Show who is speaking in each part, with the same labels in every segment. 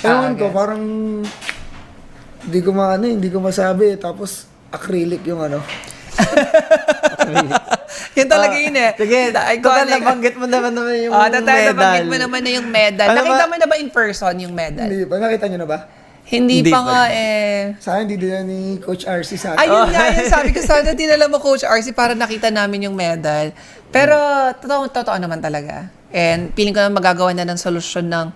Speaker 1: Ewan ko, parang hindi ko masabi. Tapos acrylic yung ano.
Speaker 2: Yun talaga yun eh.
Speaker 3: Sige, total nabanggit mo naman yung medal.
Speaker 2: Nabanggit mo naman na yung medal.
Speaker 3: Ano
Speaker 2: Nakita
Speaker 3: ba?
Speaker 2: mo na ba in person yung medal?
Speaker 1: Hindi ba? Nakita nyo na ba?
Speaker 2: Hindi
Speaker 3: Hindi
Speaker 2: pa
Speaker 3: pa.
Speaker 2: nga eh.
Speaker 1: Sa akin, hindi din yan ni Coach RC sa akin.
Speaker 2: Ayun nga yun, sabi ko sana dinala mo Coach RC para nakita namin yung medal. Pero totoo naman talaga. And feeling ko na magagawa na ng solusyon ng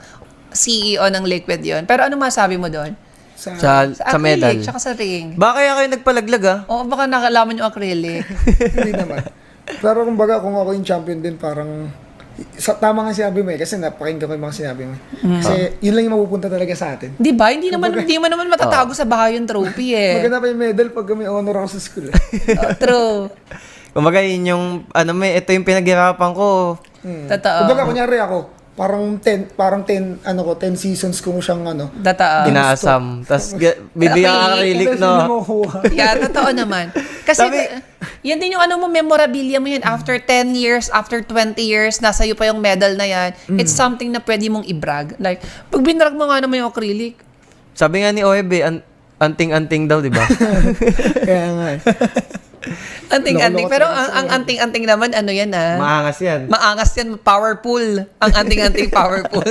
Speaker 2: CEO ng Liquid yun. Pero ano masabi mo doon?
Speaker 3: Sa
Speaker 2: Sa
Speaker 3: medal.
Speaker 2: acrylic, tsaka sa ring.
Speaker 3: Baka kaya kayo nagpalaglag
Speaker 2: Oo, baka nakalaman yung acrylic.
Speaker 1: Hindi naman. Pero kumbaga, kung ako yung champion din, parang tama nga sinabi mo kasi napakinggan ko yung mga sinabi mo. Kasi yun lang yung mapupunta talaga sa atin.
Speaker 2: Di ba? Hindi mo naman matatago sa bahay yung trophy eh.
Speaker 1: Maganda pa yung medal pag may honor ako sa school.
Speaker 2: True.
Speaker 3: Kumbaga yun yung, ito yung pinaghirapan ko.
Speaker 2: Totoo.
Speaker 1: Kumbaga, kunyari ako, parang 10 seasons kung siyang
Speaker 2: Totoo.
Speaker 3: Inaasam. Tapos bibigyan ka acrylic,
Speaker 1: Hindi mo
Speaker 3: no?
Speaker 1: kuha.
Speaker 2: Yeah, totoo naman. Kasi,
Speaker 3: Sabi-
Speaker 2: yan din yung memorabilia mo yan. After 10 years, after 20 years, nasa iyo pa yung medal na yan. It's something na pwede mong i-brag. Like, pag binrag mo nga naman yung acrylic,
Speaker 3: Sabi nga ni Oebe, anting-anting daw, di ba?
Speaker 1: Kaya nga eh.
Speaker 2: anting-anting.
Speaker 1: Loko-loko
Speaker 2: Pero
Speaker 1: talaga
Speaker 2: ang anting-anting naman, ano yan ah?
Speaker 3: Maangas yan.
Speaker 2: Maangas yan, powerful. Ang anting-anting powerful.